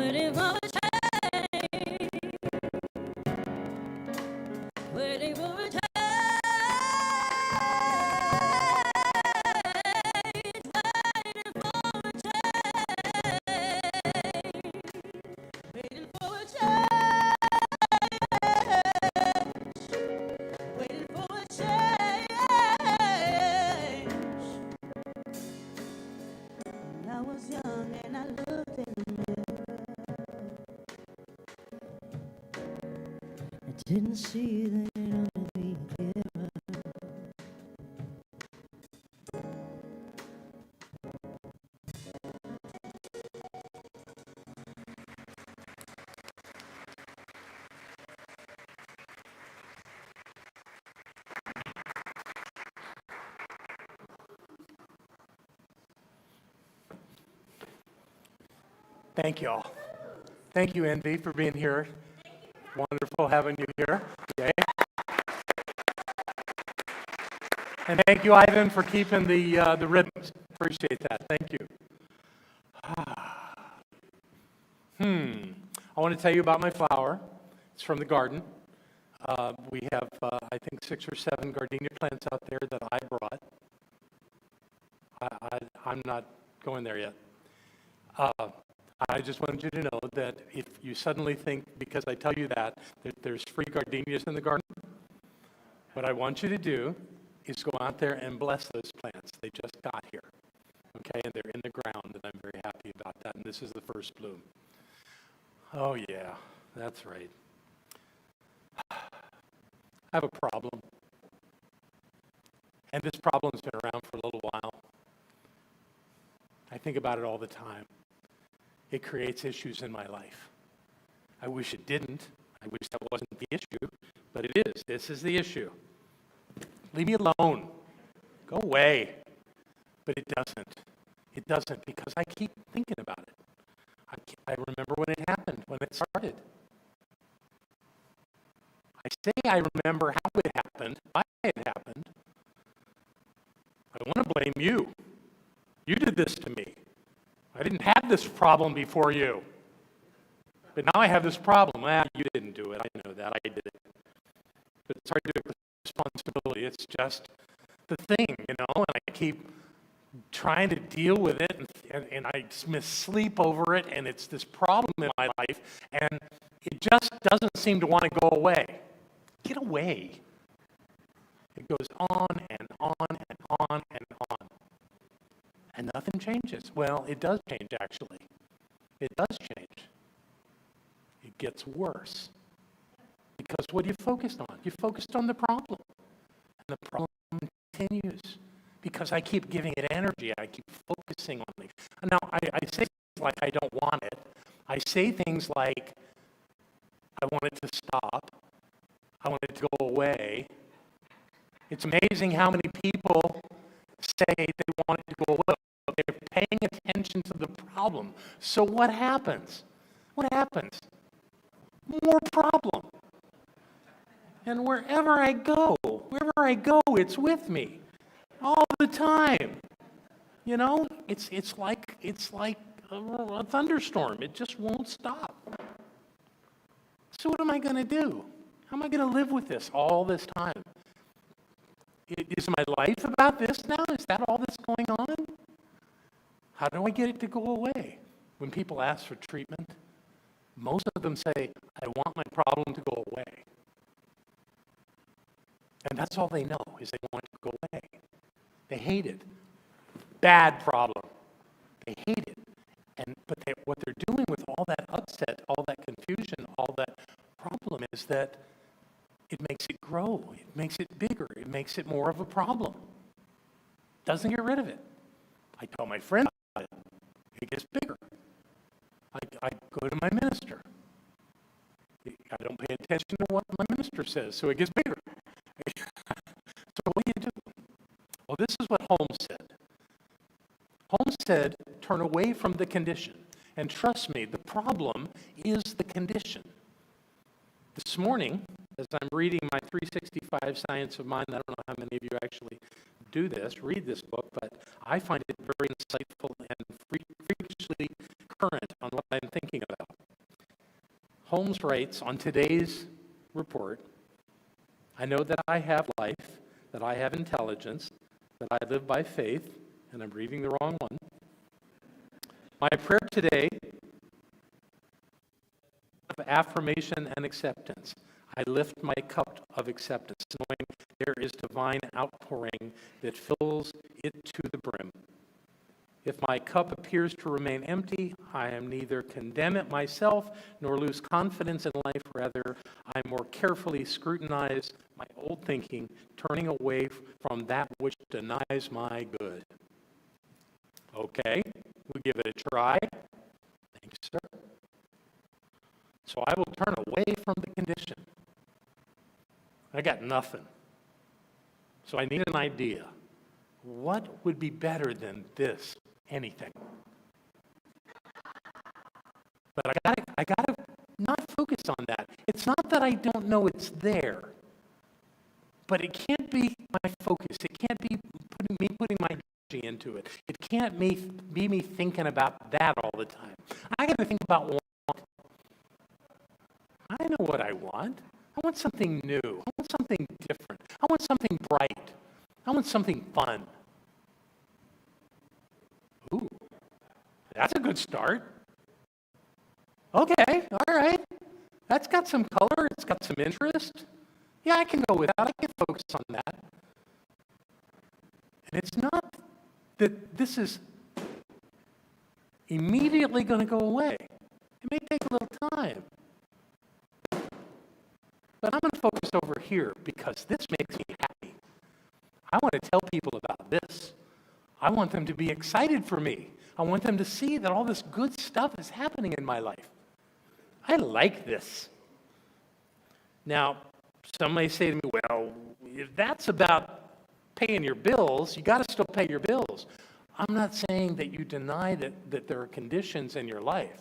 waiting for a change, waiting for a change, waiting for a change, waiting for a change, waiting for a change. When I was young and I looked in the mirror, I didn't see that it ought to be clearer. Thank you all. Thank you, Envy, for being here. Wonderful having you here. Yay. And thank you, Ivan, for keeping the rhythms. Appreciate that. Thank you. I want to tell you about my flower. It's from the garden. We have, I think, 6 or 7 gardenia plants out there that I brought. I'm not going there yet. I just wanted you to know that if you suddenly think, because I tell you that there's free gardenias in the garden, what I want you to do is go out there and bless those plants. They just got here, okay? And they're in the ground, and I'm very happy about that. And this is the first bloom. Oh, yeah, that's right. I have a problem. And this problem's been around for a little while. I think about it all the time. It creates issues in my life. I wish it didn't. I wish that wasn't the issue, but it is. This is the issue. Leave me alone. Go away. But it doesn't. It doesn't, because I keep thinking about it. I remember when it happened, when it started. I say I remember how it happened, why it happened. I want to blame you. You did this to me. I didn't have this problem before you. But now I have this problem. You didn't do it. I know that. I did it. But it's hard to do it with responsibility. It's just the thing, and I keep trying to deal with it, and I miss sleep over it, and it's this problem in my life, and it just doesn't seem to want to go away. Get away. It goes on and on and on and on. And nothing changes. Well, it does change, actually. It does change. It gets worse. Because what are you focused on? You're focused on the problem. And the problem continues. Because I keep giving it energy. I keep focusing on it. Now, I say things like I don't want it. I say things like I want it to stop. I want it to go away. It's amazing how many people say they want it to go away. They're paying attention to the problem. So what happens? What happens? More problem. And wherever I go, it's with me all the time. It's like a thunderstorm. It just won't stop. So what am I going to do? How am I going to live with this all this time? Is my life about this now? Is that all that's going on? How do I get it to go away? When people ask for treatment, most of them say, I want my problem to go away. And that's all they know, is they want it to go away. They hate it. Bad problem. They hate it. But what they're doing with all that upset, all that confusion, all that problem is that it makes it grow. It makes it bigger. It makes it more of a problem. Doesn't get rid of it. I tell my friend about it. It gets bigger. I go to my minister. I don't pay attention to what my minister says, so it gets bigger. So what do you do? Well, this is what Holmes said. Holmes said, turn away from the condition. And trust me, the problem is the condition. This morning, as I'm reading my 365 Science of Mind, I don't know how many of you actually do this, read this book, but I find it very insightful and freakishly current on what I'm thinking about. Holmes writes on today's report, I know that I have life, that I have intelligence, that I live by faith, and I'm reading the wrong one. My prayer today of affirmation and acceptance. I lift my cup of acceptance, knowing there is divine outpouring that fills it to the brim. If my cup appears to remain empty, I am neither condemn it myself nor lose confidence in life. Rather, I more carefully scrutinize my old thinking, turning away from that which denies my good. Okay, we give it a try. Thanks, sir. So I will turn away from the condition. I got nothing. So I need an idea. What would be better than this? Anything. But I gotta not focus on that. It's not that I don't know it's there, but it can't be my focus. It can't be putting my energy into it. It can't be me thinking about that all the time. I got to think about want. I know what I want. I want something new. I want something different. I want something bright. I want something fun. Ooh, that's a good start. Okay, all right. That's got some color. It's got some interest. Yeah, I can go with that. I can focus on that. And it's not that this is immediately going to go away. It may take a little time. But I'm going to focus over here because this makes me happy. I want to tell people about this. I want them to be excited for me. I want them to see that all this good stuff is happening in my life. I like this. Now, some may say to me, well, if that's about paying your bills, you got to still pay your bills. I'm not saying that you deny that there are conditions in your life.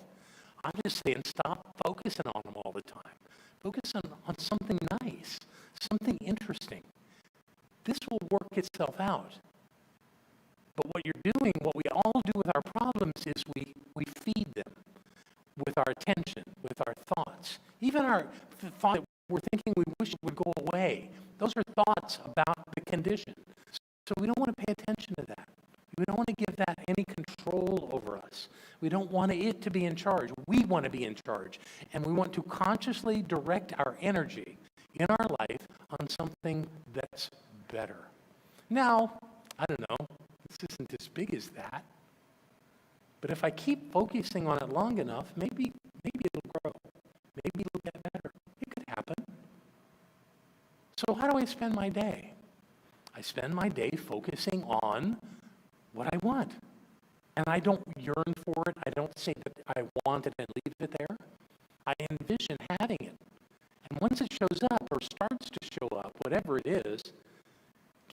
I'm just saying stop focusing on them all the time. Focus on something nice, something interesting. This will work itself out. But what you're doing, what we all do with our problems is we feed them with our attention, with our thoughts. Even our thought that we're thinking we wish it would go away. Those are thoughts about the condition. So we don't want to pay attention to that. We don't want to give that any control over us. We don't want it to be in charge. We want to be in charge. And we want to consciously direct our energy in our life on something that's better. Now, I don't know, this isn't as big as that. But if I keep focusing on it long enough, maybe it'll grow. Maybe it'll get better. It could happen. So how do I spend my day? I spend my day focusing on what I want. And I don't yearn for it. I don't say that I want it and leave it there. I envision having it. And once it shows up or starts to show up, whatever it is,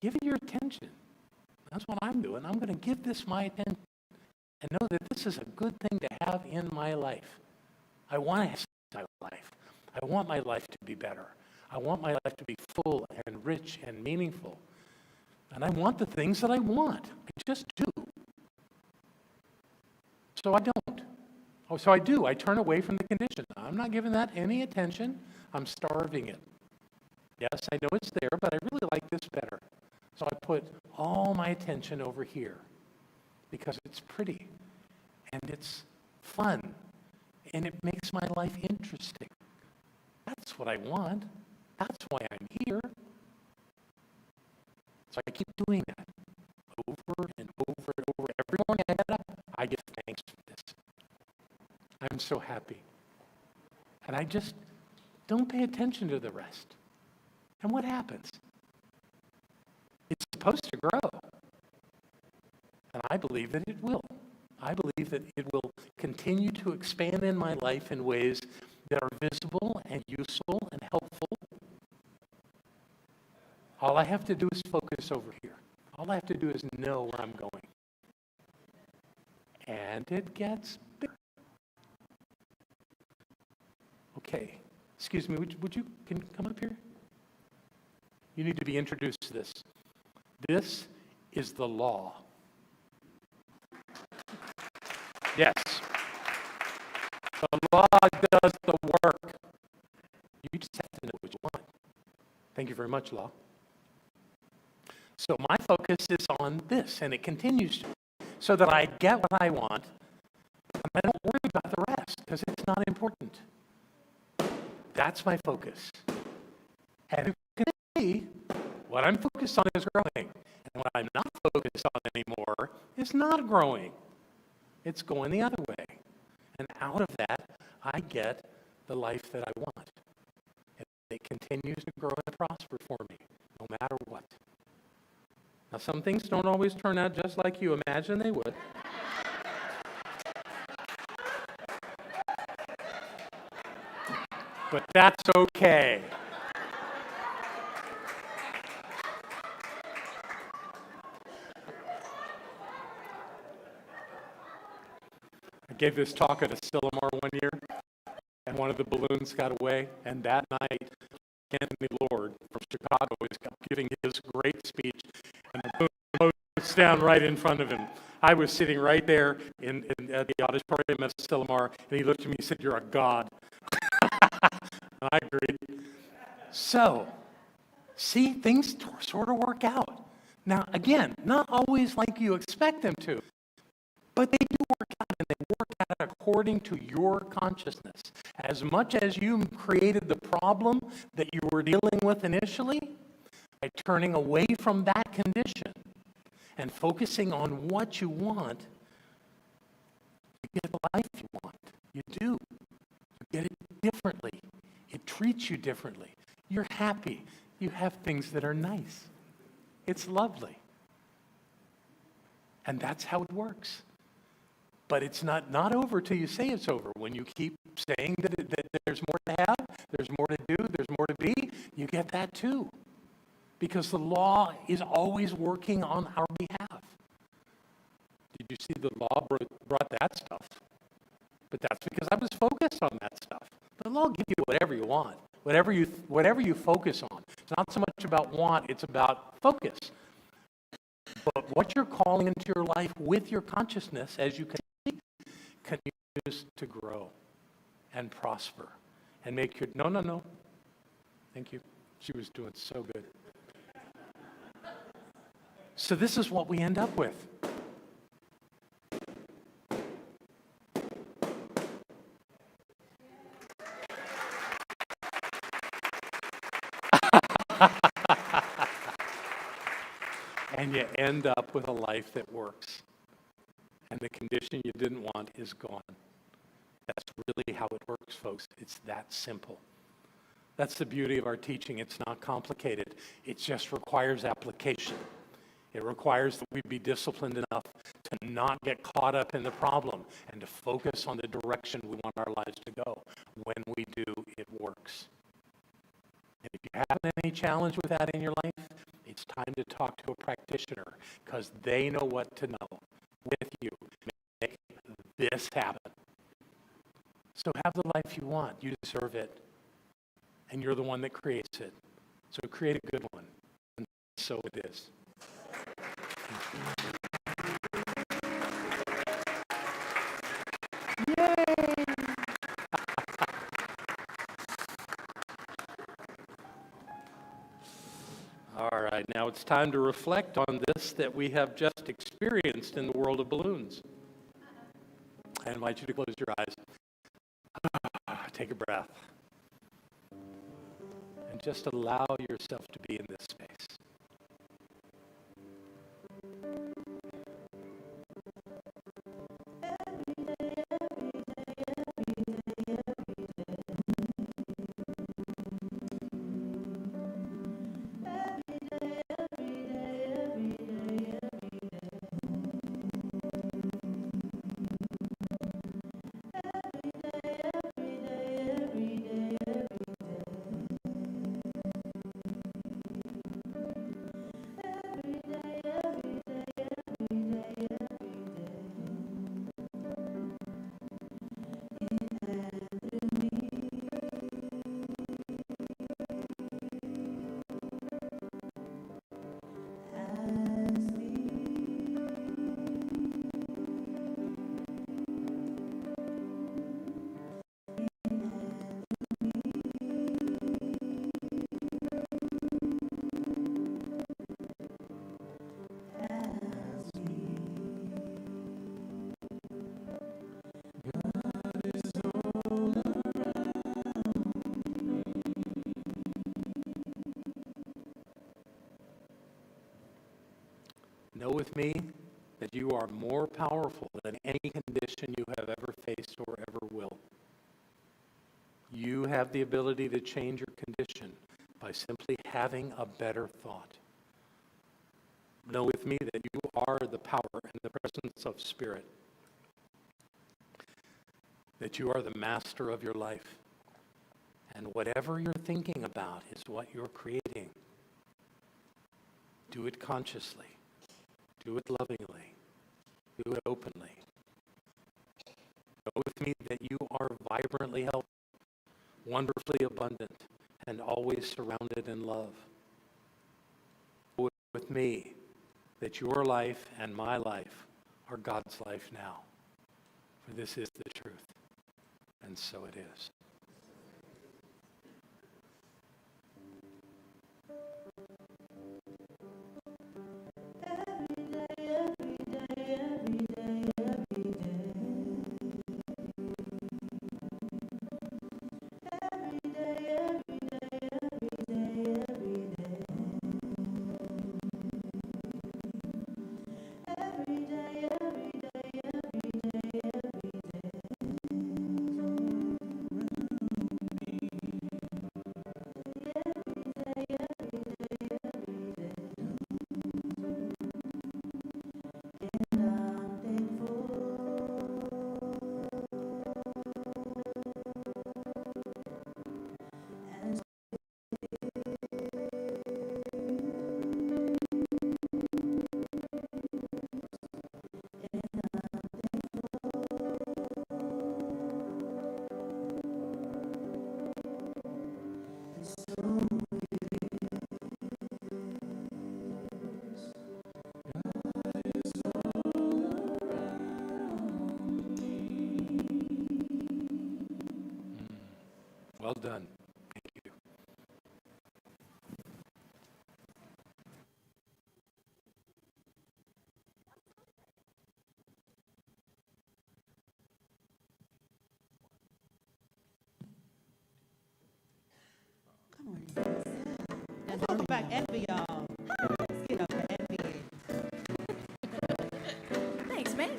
give it your attention. That's what I'm doing. I'm going to give this my attention and know that this is a good thing to have in my life. I want to have my life. I want my life to be better. I want my life to be full and rich and meaningful. And I want the things that I want. I just do. So I don't. Oh, so I do. I turn away from the condition. I'm not giving that any attention. I'm starving it. Yes, I know it's there, but I really like this better. So I put all my attention over here because it's pretty and it's fun and it makes my life interesting. That's what I want. That's why I'm here. So I keep doing that over and over and over. Every morning I get up, I give thanks for this. I'm so happy. And I just don't pay attention to the rest. And what happens? It's supposed to grow. And I believe that it will. I believe that it will continue to expand in my life in ways that are visible and useful and helpful. All I have to do is focus over here. All I have to do is know where I'm going. And it gets bigger. Okay. Excuse me, would you can you come up here? You need to be introduced to this. This is the law. Yes. The law does the work. Thank you very much, Law. So my focus is on this, and it continues to, so that I get what I want, and I don't worry about the rest, because it's not important. That's my focus. And you can see, what I'm focused on is growing, and what I'm not focused on anymore is not growing. It's going the other way. And out of that, I get the life that I want. And it continues to grow and prosper for me, no matter what. Now, some things don't always turn out just like you imagine they would. But that's okay. I gave this talk at a Sillamar one year, and one of the balloons got away, and that night, Anthony Lord from Chicago was giving his great speech, and the balloon goes down right in front of him. I was sitting right there at the auditorium at Sillamar, and he looked at me and said, "You're a god." And I agreed. So, see, things sort of work out. Now, again, not always like you expect them to, but they do work out, and they work out according to your consciousness. As much as you created the problem that you were dealing with initially, by turning away from that condition and focusing on what you want, you get the life you want. You do. You get it differently. It treats you differently. You're happy. You have things that are nice. It's lovely. And that's how it works. But it's not over till you say it's over. When you keep saying that there's more to have, there's more to do, there's more to be, you get that too. Because the law is always working on our behalf. Did you see the law brought that stuff? But that's because I was focused on that stuff. The law will give you whatever you want, whatever you focus on. It's not so much about want, it's about focus. But what you're calling into your life with your consciousness, as you continues to grow and prosper and make your... No. Thank you. She was doing so good. So this is what we end up with. And you end up with a life that works. And the condition you didn't want is gone. That's really how it works, folks. It's that simple. That's the beauty of our teaching. It's not complicated. It just requires application. It requires that we be disciplined enough to not get caught up in the problem and to focus on the direction we want our lives to go. When we do, it works. And if you have any challenge with that in your life, it's time to talk to a practitioner because they know what to know with you to make this happen. So have the life you want. You deserve it. And you're the one that creates it. So create a good one. And so it is. Yay! All right, now it's time to reflect on this that we have just experienced in the world of balloons. I invite you to close your eyes. Take a breath. And just allow yourself to be in this space. with me that you are more powerful than any condition you have ever faced or ever will. You have the ability to change your condition by simply having a better thought. Know with me that you are the power and the presence of Spirit, that you are the master of your life, and whatever you're thinking about is what you're creating. Do it consciously. Do it lovingly. Do it openly. Know with me that you are vibrantly healthy, wonderfully abundant, and always surrounded in love. Know with me that your life and my life are God's life now. For this is the truth, and so it is. Well done. Thank you. Come on. Now talk about envy, y'all. Let's get up for envy. Thanks, man.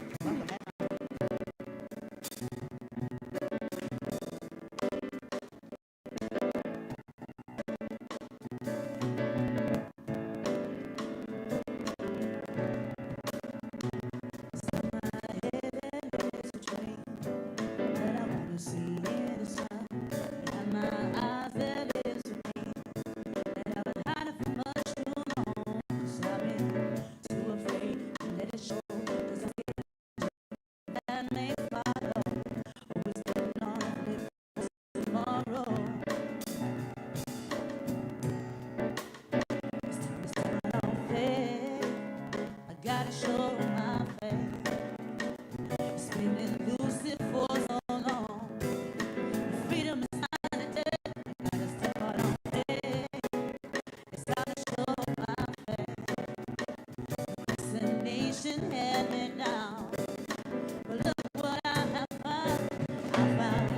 Gotta show my face. It's been elusive for so long. Freedom is not a day. I gotta step out on faith. It's gotta show my face. It's a nation had me down. But look what I have found. I found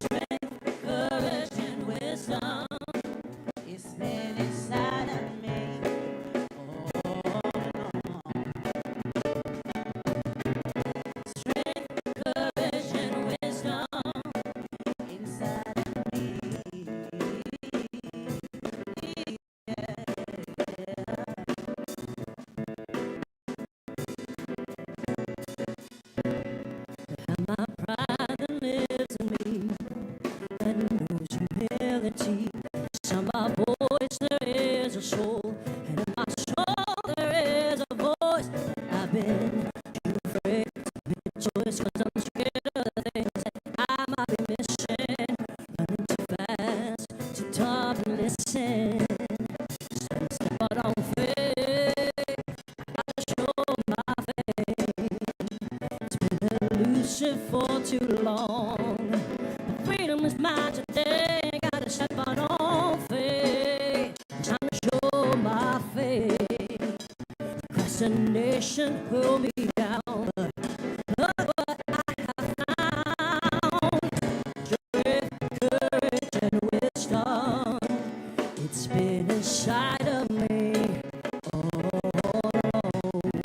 strength, courage, and wisdom. It's been inside of me. In my voice there is a soul, and in my soul there is a voice. I've been too afraid to make a choice, 'cause I'm scared of the things that I might be missing. Running too fast to stop and listen. Step out on faith, I gotta show my faith. It's been elusive for too long. Freedom is mine today. Gotta step out on faith. Time to show my faith. Procrastination pull me down, but look what I have found. Strength, courage, and wisdom. It's been inside of me all along.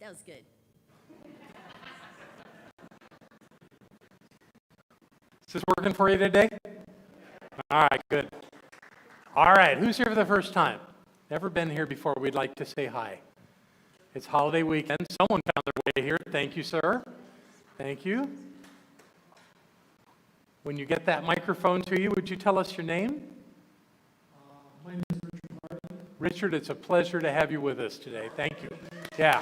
That was good. Is this working for you today? All right, good. All right, who's here for the first time? Never been here before? We'd like to say hi. It's holiday weekend. Someone found their way here. Thank you, sir. Thank you. When you get that microphone to you, would you tell us your name? My name is Richard Martin. Richard, it's a pleasure to have you with us today. Thank you. Yeah.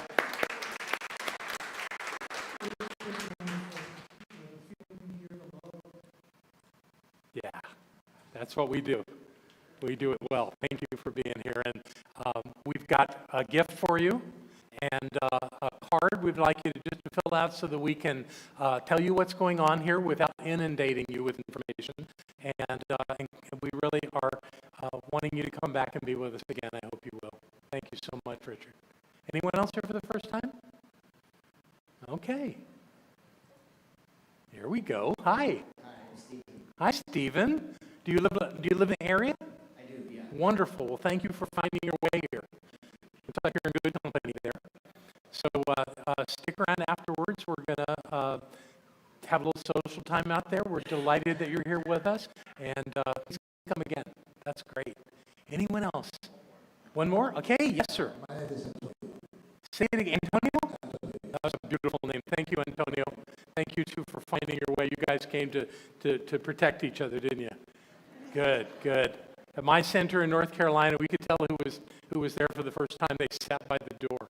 Yeah, that's what we do. We do it well. Thank you for being here. And we've got a gift for you and a card we'd like you to just fill out so that we can tell you what's going on here without inundating you with information. And we really are wanting you to come back and be with us again. I hope you will. Thank you so much, Richard. Anyone else here for the first time? Okay. Here we go. Hi. Hi, I'm Stephen. Hi, Stephen. Do you live in the area? I do, yeah. Wonderful. Well, thank you for finding your way here. Looks like you're in good company there. So stick around afterwards. We're going to have a little social time out there. We're delighted that you're here with us. And please come again. That's great. Anyone else? One more? Okay. Yes, sir. My name is Antonio. Say it again. Antonio? That was a beautiful name. Thank you, Antonio. Thank you, too, for finding your way. You guys came to protect each other, didn't you? Good, good. At my center in North Carolina, we could tell who was there for the first time. They sat by the door.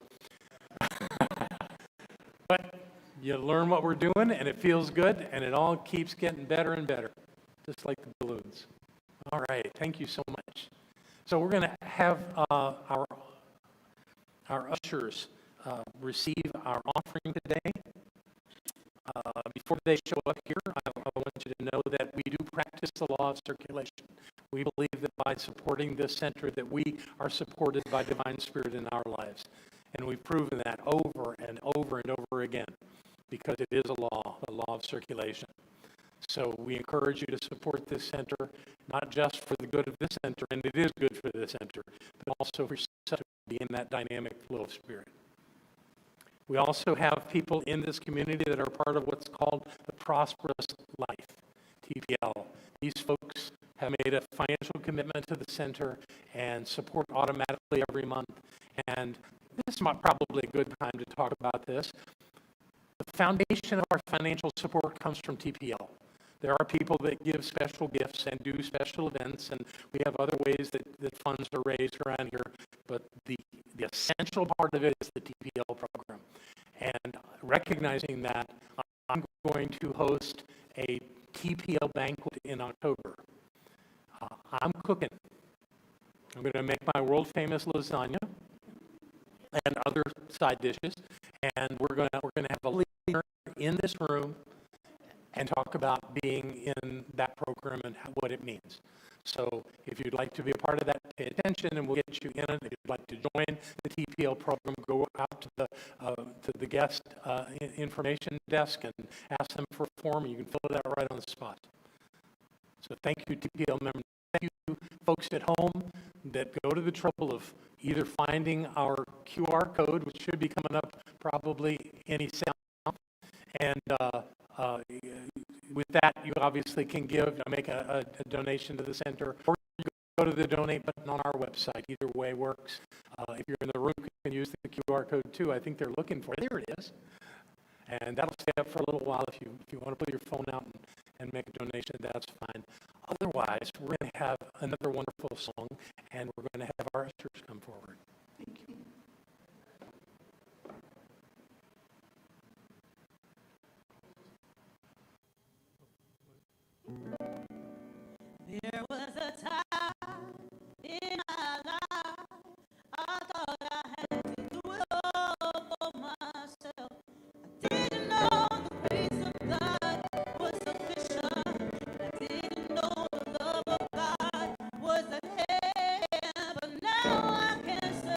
But you learn what we're doing, and it feels good, and it all keeps getting better and better, just like the balloons. All right, thank you so much. So we're going to have our ushers receive our offering today. Before they show up here, I want you to know that we do practice the law of circulation. We believe that by supporting this center that we are supported by divine spirit in our lives. And we've proven that over and over and over again because it is a law, the law of circulation. So we encourage you to support this center, not just for the good of this center, and it is good for this center, but also for yourself to be in that dynamic flow of spirit. We also have people in this community that are part of what's called the Prosperous Life, TPL. These folks have made a financial commitment to the center and support automatically every month. And this is probably a good time to talk about this. The foundation of our financial support comes from TPL. There are people that give special gifts and do special events, and we have other ways that funds are raised around here. But the essential part of it is the TPL program. And recognizing that, I'm going to host a TPL banquet in October. I'm cooking. I'm going to make my world-famous lasagna and other side dishes, and we're going to have a leader in this room and talk about being in that program and what it means. So if you'd like to be a part of that, pay attention, and we'll get you in it. If you'd like to join the TPL program, go out to the guest information desk and ask them for a form. You can fill it out right on the spot. So thank you, TPL members. Thank you, folks at home that go to the trouble of either finding our QR code, which should be coming up probably any second, and with that, you obviously can make a donation to the center, or you go to the donate button on our website. Either way works. If you're in the room, you can use the QR code too. I think they're looking for it. There it is. And that'll stay up for a little while. If you want to put your phone out and make a donation, that's fine. Otherwise, we're going to have another wonderful song, and we're going to have our ushers come forward. Thank you. There was a time in my life I thought I had to do it all for myself. I didn't know the grace of God was sufficient. I didn't know the love of God was at hand. But now I can say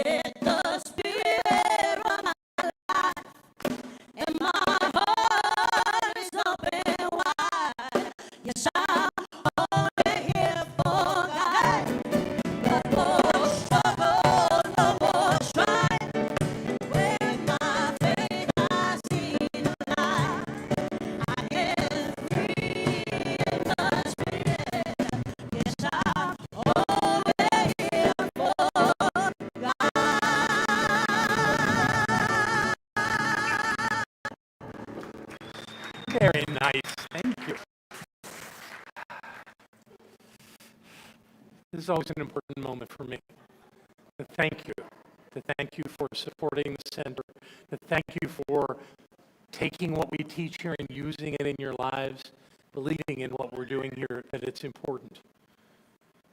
Let the Spirit run my life, and my heart is open wide. Yes, I'm only here for God. No more struggle, no more strife. With my faith I see the light. I am free in the Spirit. Yes, I'm only here for God. Very nice. Thank you. This is always an important moment for me. To thank you. To thank you for supporting the center. To thank you for taking what we teach here and using it in your lives, believing in what we're doing here, that it's important.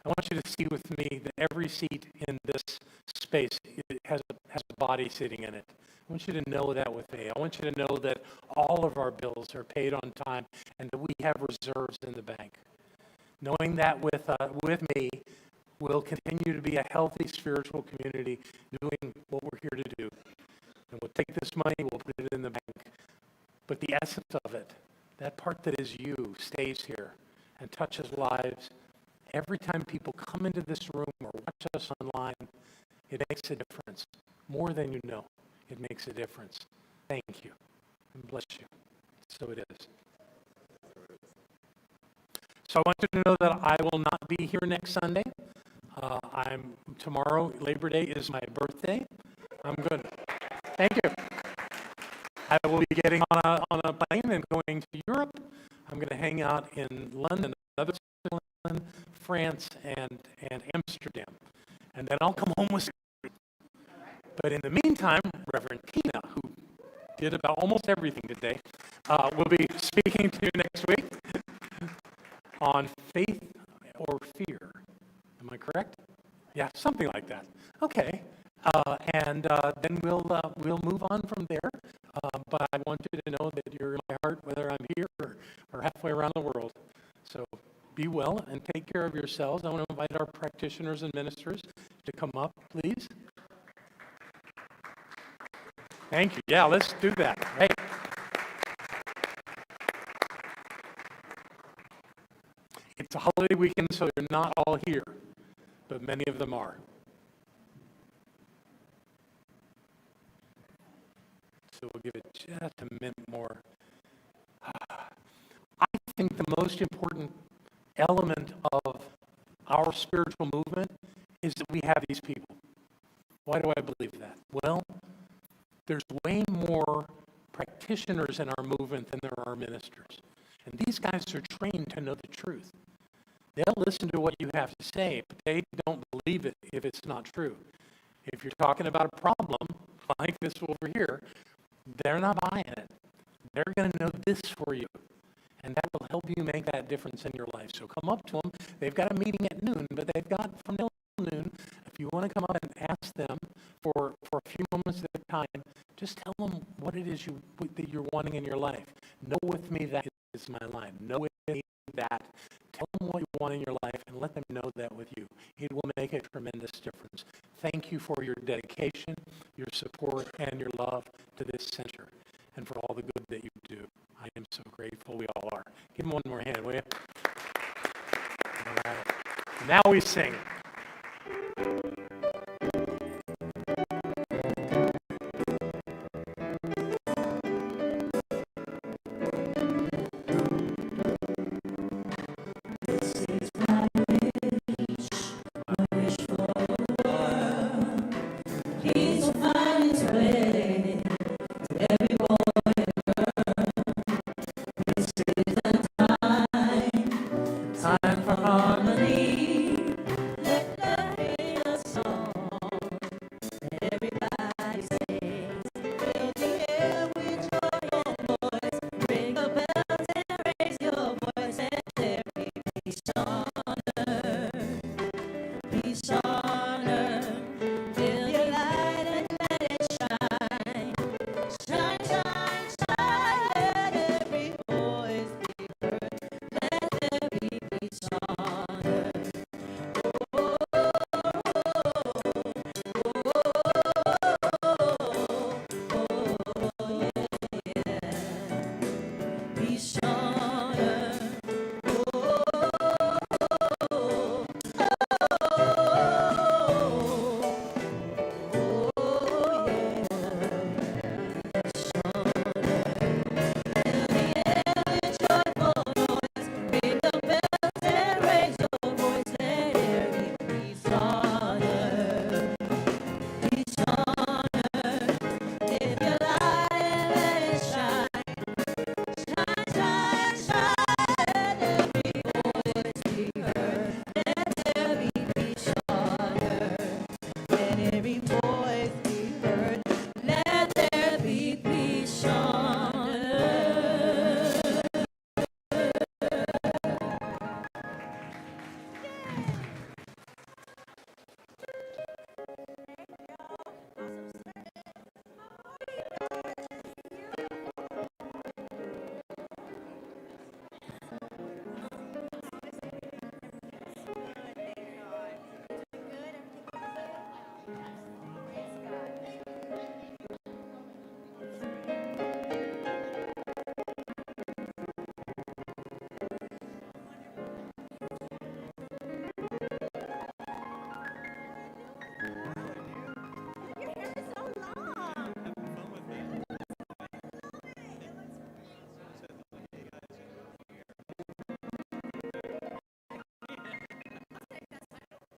I want you to see with me that every seat in this space has a body sitting in it. I want you to know that with me. I want you to know that all of our bills are paid on time and that we have reserves in the bank. Knowing that with me, we'll continue to be a healthy spiritual community doing what we're here to do. And we'll take this money, we'll put it in the bank. But the essence of it, that part that is you, stays here and touches lives. Every time people come into this room or watch us online, it makes a difference. More than you know, it makes a difference. Thank you, and bless you. So it is. So I want you to know that I will not be here next Sunday. Tomorrow, Labor Day, is my birthday. I'm good. Thank you. I will be getting on a plane and going to Europe. I'm going to hang out in London, France, and Amsterdam. And then I'll come home with. But in the meantime, Reverend Tina, who did about almost everything today, will be speaking to you next week on faith or fear. Am I correct? Yeah, something like that. Okay. And then we'll move on from there. But I want you to know that you're in my heart, whether I'm here or halfway around the world. So be well and take care of yourselves. I want to invite our practitioners and ministers to come up, please. Thank you. Yeah, let's do that. Hey. It's a holiday weekend, so they're not all here, but many of them are. So we'll give it just a minute more. I think the most important element of our spiritual movement is that we have these people. Why do I believe that? Well, there's way more practitioners in our movement than there are ministers. And these guys are trained to know the truth. They'll listen to what you have to say, but they don't believe it if it's not true. If you're talking about a problem, like this over here, they're not buying it. They're going to know this for you. And that will help you make that difference in your life. So come up to them. They've got a meeting at noon, but they've got from till noon. If you want to come up and ask them for a few moments at a time, just tell them what it is that you're wanting in your life. Know with me that is my line. Know with me that. Tell them what you want in your life and let them know that with you. It will make a tremendous difference. Thank you for your dedication, your support, and your love to this center and for all the good that you do. I am so grateful. We all are. Give them one more hand, will you? All right. Now we sing.